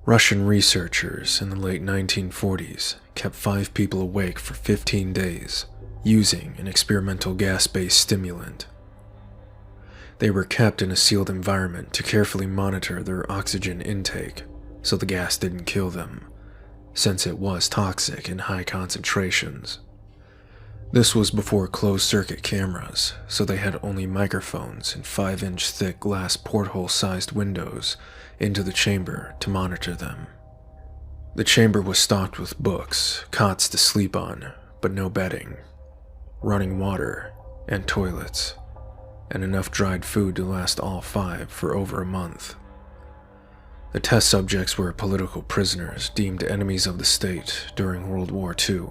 Russian researchers in the late 1940s kept 5 people awake for 15 days using an experimental gas-based stimulant. They were kept in a sealed environment to carefully monitor their oxygen intake so the gas didn't kill them, since it was toxic in high concentrations. This was before closed-circuit cameras, so they had only microphones and 5-inch thick glass porthole-sized windows into the chamber to monitor them. The chamber was stocked with books, cots to sleep on, but no bedding, running water, and toilets, and enough dried food to last all 5 for over a month. The test subjects were political prisoners deemed enemies of the state during World War II.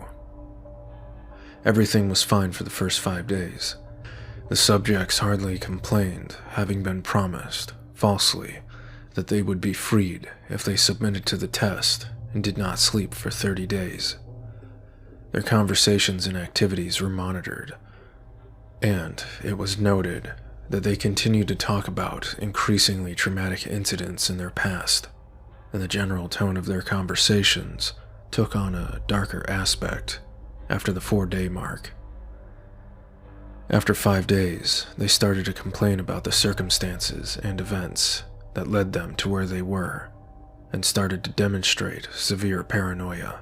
Everything was fine for the first 5 days. The subjects hardly complained, having been promised, falsely, that they would be freed if they submitted to the test and did not sleep for 30 days. Their conversations and activities were monitored, and it was noted that they continued to talk about increasingly traumatic incidents in their past, and the general tone of their conversations took on a darker aspect after the 4-day mark. After 5 days, they started to complain about the circumstances and events that led them to where they were, and started to demonstrate severe paranoia.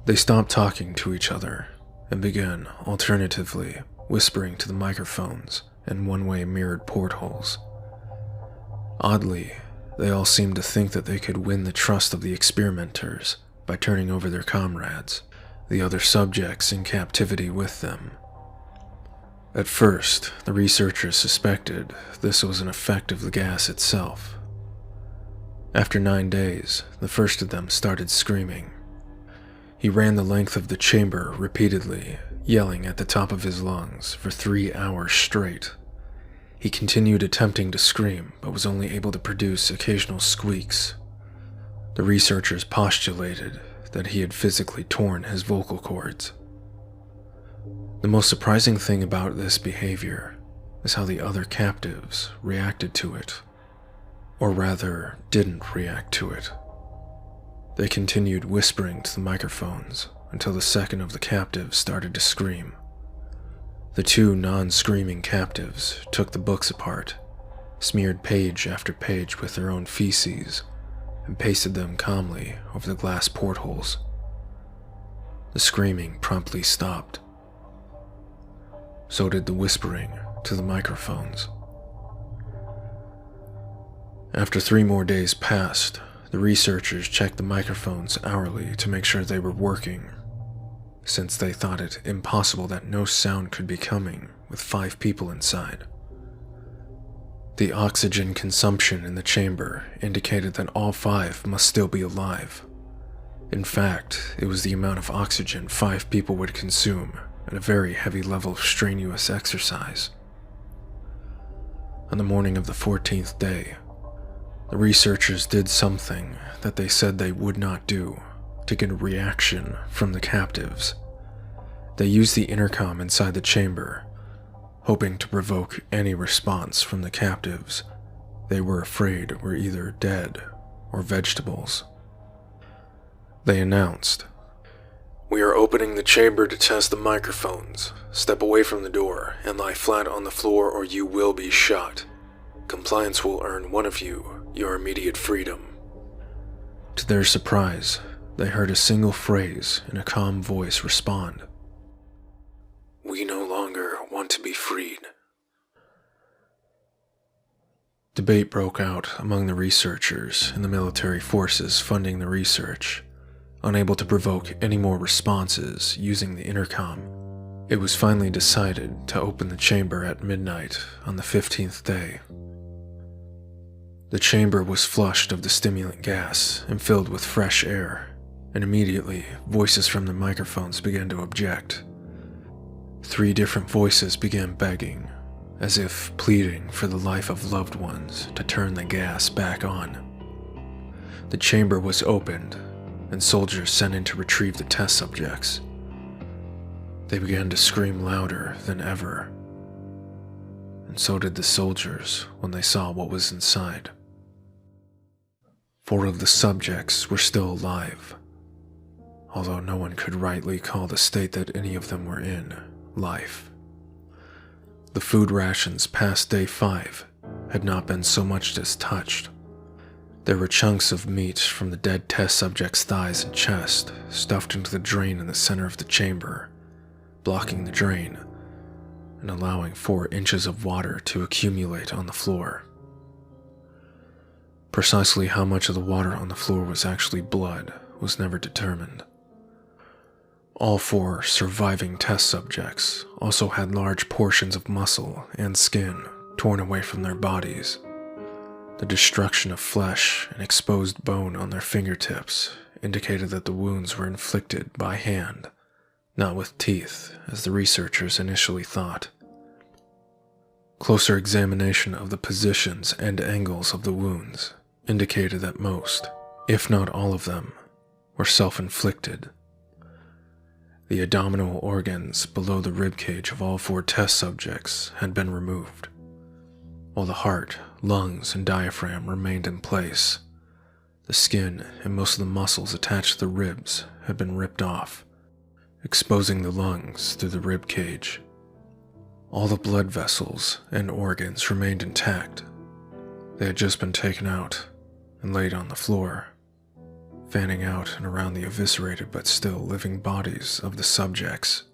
They stopped talking to each other and began, alternatively, whispering to the microphones and one-way mirrored portholes. Oddly, they all seemed to think that they could win the trust of the experimenters by turning over their comrades, the other subjects in captivity with them. At first, the researchers suspected this was an effect of the gas itself. After 9 days, the first of them started screaming. He ran the length of the chamber repeatedly, yelling at the top of his lungs for 3 hours straight. He continued attempting to scream, but was only able to produce occasional squeaks. The researchers postulated that he had physically torn his vocal cords. The most surprising thing about this behavior is how the other captives reacted to it, or rather, didn't react to it. They continued whispering to the microphones until the second of the captives started to scream. The 2 non-screaming captives took the books apart, smeared page after page with their own feces, and pasted them calmly over the glass portholes. The screaming promptly stopped. So did the whispering to the microphones. After 3 more days passed, the researchers checked the microphones hourly to make sure they were working, since they thought it impossible that no sound could be coming with 5 people inside. The oxygen consumption in the chamber indicated that all 5 must still be alive. In fact, it was the amount of oxygen 5 people would consume at a very heavy level of strenuous exercise. On the morning of the 14th day, the researchers did something that they said they would not do to get a reaction from the captives. They used the intercom inside the chamber, hoping to provoke any response from the captives they were afraid were either dead or vegetables. They announced, "We are opening the chamber to test the microphones. Step away from the door and lie flat on the floor or you will be shot. Compliance will earn one of you your immediate freedom." To their surprise, they heard a single phrase in a calm voice respond, "We no longer want to be freed." Debate broke out among the researchers and the military forces funding the research. Unable to provoke any more responses using the intercom, it was finally decided to open the chamber at midnight on the 15th day. The chamber was flushed of the stimulant gas and filled with fresh air, and immediately voices from the microphones began to object. 3 different voices began begging, as if pleading for the life of loved ones to turn the gas back on. The chamber was opened, and soldiers sent in to retrieve the test subjects. They began to scream louder than ever, and so did the soldiers when they saw what was inside. 4 of the subjects were still alive, although no one could rightly call the state that any of them were in life. The food rations past day 5 had not been so much as touched. There were chunks of meat from the dead test subject's thighs and chest stuffed into the drain in the center of the chamber, blocking the drain and allowing 4 inches of water to accumulate on the floor. Precisely how much of the water on the floor was actually blood was never determined. All 4 surviving test subjects also had large portions of muscle and skin torn away from their bodies. The destruction of flesh and exposed bone on their fingertips indicated that the wounds were inflicted by hand, not with teeth, as the researchers initially thought. Closer examination of the positions and angles of the wounds indicated that most, if not all of them, were self-inflicted. The abdominal organs below the ribcage of all 4 test subjects had been removed, while the heart, lungs, and diaphragm remained in place. The skin and most of the muscles attached to the ribs had been ripped off, exposing the lungs through the rib cage. All the blood vessels and organs remained intact. They had just been taken out and laid on the floor, fanning out and around the eviscerated but still living bodies of the subjects.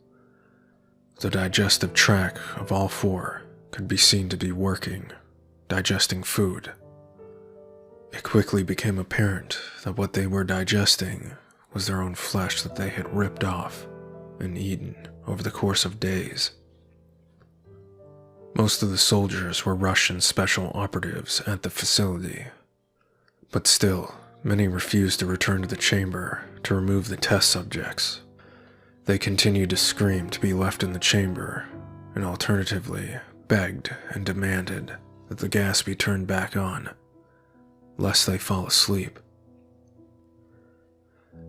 The digestive tract of all 4 could be seen to be working, digesting food. It quickly became apparent that what they were digesting was their own flesh that they had ripped off and eaten over the course of days. Most of the soldiers were Russian special operatives at the facility, but still, many refused to return to the chamber to remove the test subjects. They continued to scream to be left in the chamber, and alternatively begged and demanded that the gas be turned back on, lest they fall asleep.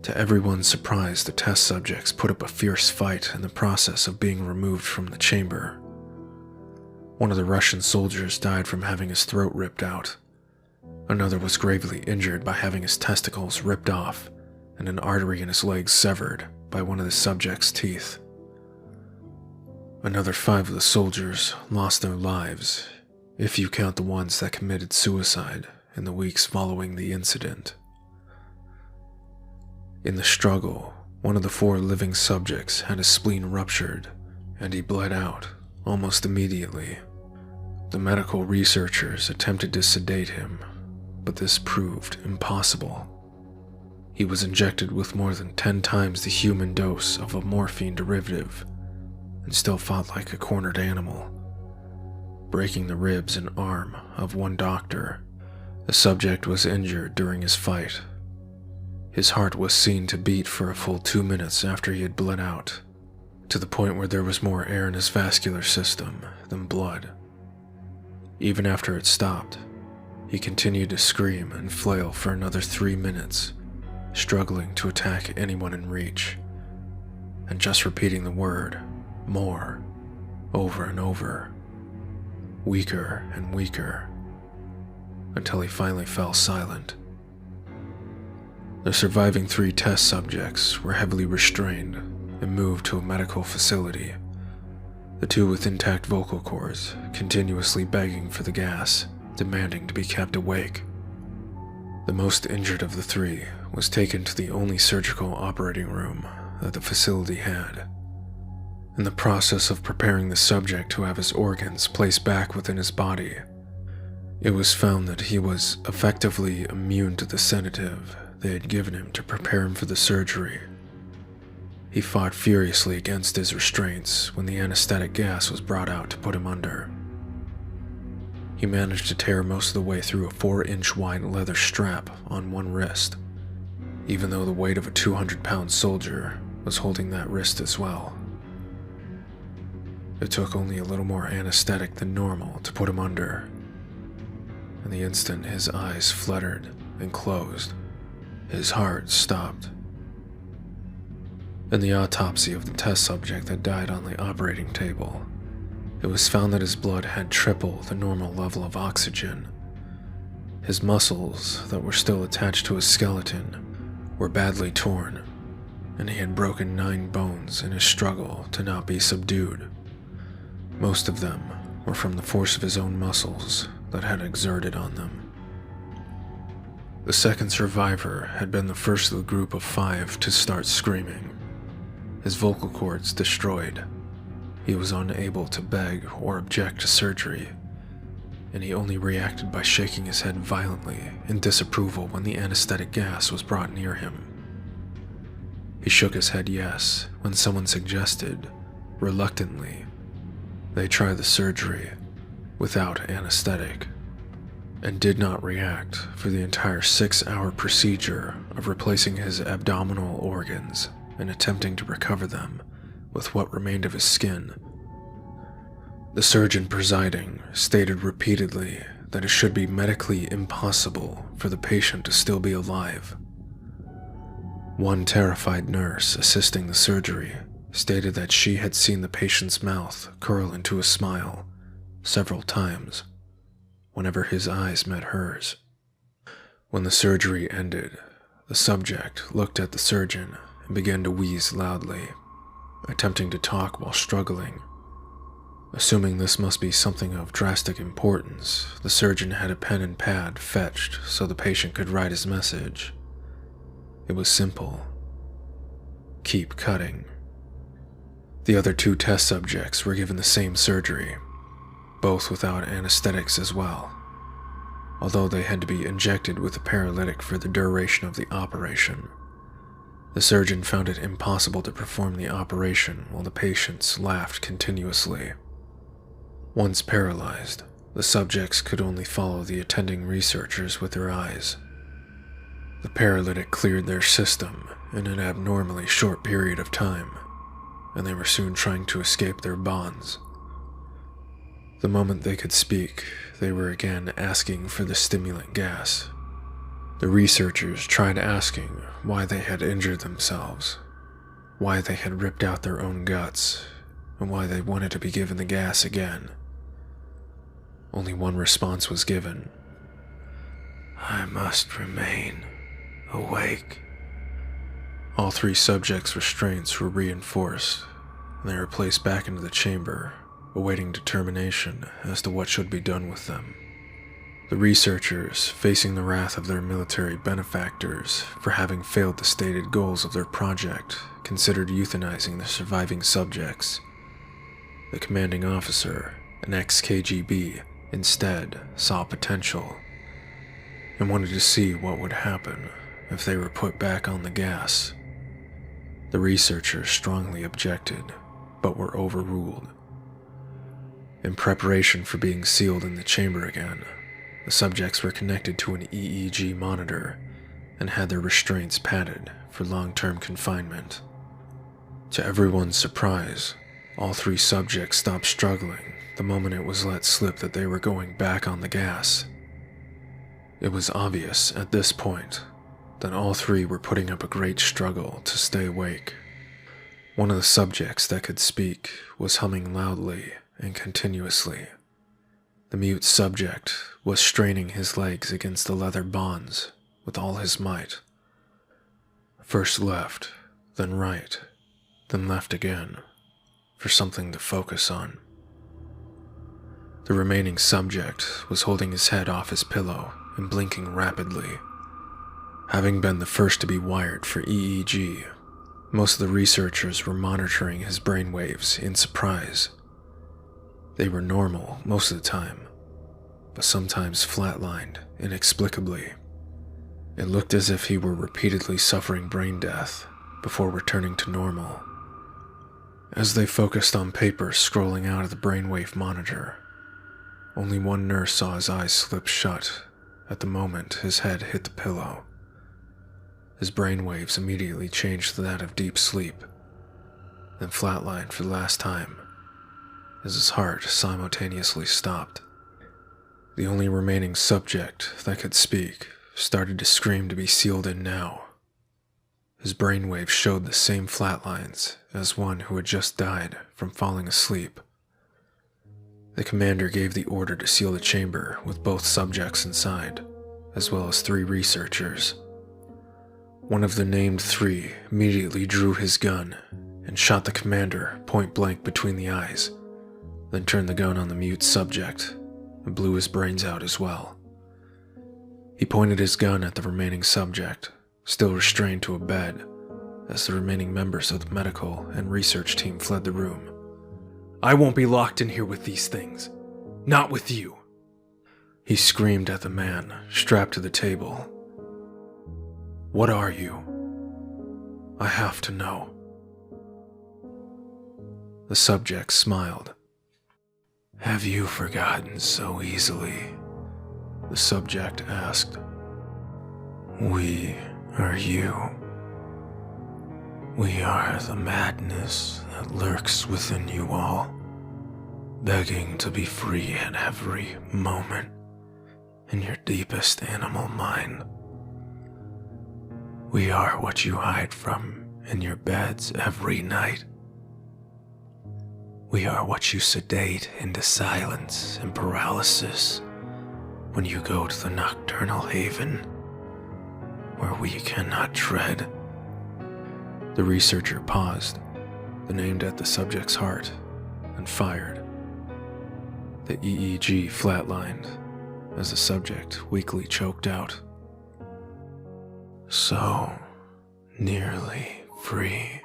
To everyone's surprise, the test subjects put up a fierce fight in the process of being removed from the chamber. One of the Russian soldiers died from having his throat ripped out. Another was gravely injured by having his testicles ripped off and an artery in his leg severed by one of the subject's teeth. Another 5 of the soldiers lost their lives, if you count the ones that committed suicide in the weeks following the incident. In the struggle, one of the 4 living subjects had his spleen ruptured, and he bled out almost immediately. The medical researchers attempted to sedate him, but this proved impossible. He was injected with more than 10 times the human dose of a morphine derivative, and still fought like a cornered animal, breaking the ribs and arm of one doctor. The subject was injured during his fight. His heart was seen to beat for a full 2 minutes after he had bled out, to the point where there was more air in his vascular system than blood. Even after it stopped, he continued to scream and flail for another 3 minutes, struggling to attack anyone in reach, and just repeating the word, more, over and over, weaker and weaker, until he finally fell silent. The surviving 3 test subjects were heavily restrained and moved to a medical facility, the 2 with intact vocal cords continuously begging for the gas, demanding to be kept awake. The most injured of the 3 was taken to the only surgical operating room that the facility had. In the process of preparing the subject to have his organs placed back within his body, it was found that he was effectively immune to the sedative they had given him to prepare him for the surgery. He fought furiously against his restraints when the anesthetic gas was brought out to put him under. He managed to tear most of the way through a 4-inch wide leather strap on one wrist, even though the weight of a 200-pound soldier was holding that wrist as well. It took only a little more anesthetic than normal to put him under, and the instant his eyes fluttered and closed, his heart stopped. In the autopsy of the test subject that died on the operating table, it was found that his blood had triple the normal level of oxygen. His muscles that were still attached to his skeleton were badly torn, and he had broken 9 bones in his struggle to not be subdued. Most of them were from the force of his own muscles that had exerted on them. The second survivor had been the first of the group of 5 to start screaming. His vocal cords destroyed. He was unable to beg or object to surgery, and he only reacted by shaking his head violently in disapproval when the anesthetic gas was brought near him. He shook his head yes when someone suggested, reluctantly, they try the surgery without anesthetic, and did not react for the entire 6-hour procedure of replacing his abdominal organs and attempting to recover them with what remained of his skin. The surgeon presiding stated repeatedly that it should be medically impossible for the patient to still be alive. One terrified nurse assisting the surgery stated that she had seen the patient's mouth curl into a smile several times whenever his eyes met hers. When the surgery ended, the subject looked at the surgeon and began to wheeze loudly, attempting to talk while struggling. Assuming this must be something of drastic importance, the surgeon had a pen and pad fetched so the patient could write his message. It was simple. Keep cutting. The other 2 test subjects were given the same surgery, both without anesthetics as well, although they had to be injected with a paralytic for the duration of the operation. The surgeon found it impossible to perform the operation while the patients laughed continuously. Once paralyzed, the subjects could only follow the attending researchers with their eyes. The paralytic cleared their system in an abnormally short period of time, and they were soon trying to escape their bonds. The moment they could speak, they were again asking for the stimulant gas. The researchers tried asking why they had injured themselves, why they had ripped out their own guts, and why they wanted to be given the gas again. Only one response was given. I must remain awake. All 3 subjects' restraints were reinforced, and they were placed back into the chamber, awaiting determination as to what should be done with them. The researchers, facing the wrath of their military benefactors for having failed the stated goals of their project, considered euthanizing the surviving subjects. The commanding officer, an ex-KGB, instead saw potential and wanted to see what would happen if they were put back on the gas. The researchers strongly objected, but were overruled. In preparation for being sealed in the chamber again, the subjects were connected to an EEG monitor and had their restraints padded for long-term confinement. To everyone's surprise, all 3 subjects stopped struggling the moment it was let slip that they were going back on the gas. It was obvious at this point that all 3 were putting up a great struggle to stay awake. One of the subjects that could speak was humming loudly and continuously. The mute subject was straining his legs against the leather bonds with all his might. First left, then right, then left again, for something to focus on. The remaining subject was holding his head off his pillow and blinking rapidly. Having been the first to be wired for EEG, most of the researchers were monitoring his brainwaves in surprise. They were normal most of the time, but sometimes flatlined inexplicably. It looked as if he were repeatedly suffering brain death before returning to normal. As they focused on papers scrolling out of the brainwave monitor, only one nurse saw his eyes slip shut at the moment his head hit the pillow. His brainwaves immediately changed to that of deep sleep, then flatlined for the last time as his heart simultaneously stopped. The only remaining subject that could speak started to scream to be sealed in now. His brainwaves showed the same flatlines as one who had just died from falling asleep. The commander gave the order to seal the chamber with both subjects inside. as well as 3 researchers. One of the named 3 immediately drew his gun and shot the commander point blank between the eyes, then turned the gun on the mute subject and blew his brains out as well. He pointed his gun at the remaining subject, still restrained to a bed, as the remaining members of the medical and research team fled the room. "I won't be locked in here with these things. Not with you," he screamed at the man strapped to the table. "What are you? I have to know." The subject smiled. "Have you forgotten so easily?" the subject asked. "We are you. We are the madness that lurks within you all, begging to be free at every moment in your deepest animal mind. We are what you hide from in your beds every night. We are what you sedate into silence and paralysis when you go to the nocturnal haven where we cannot tread." The researcher paused, then aimed at the subject's heart and fired. The EEG flatlined as the subject weakly choked out. "So nearly free."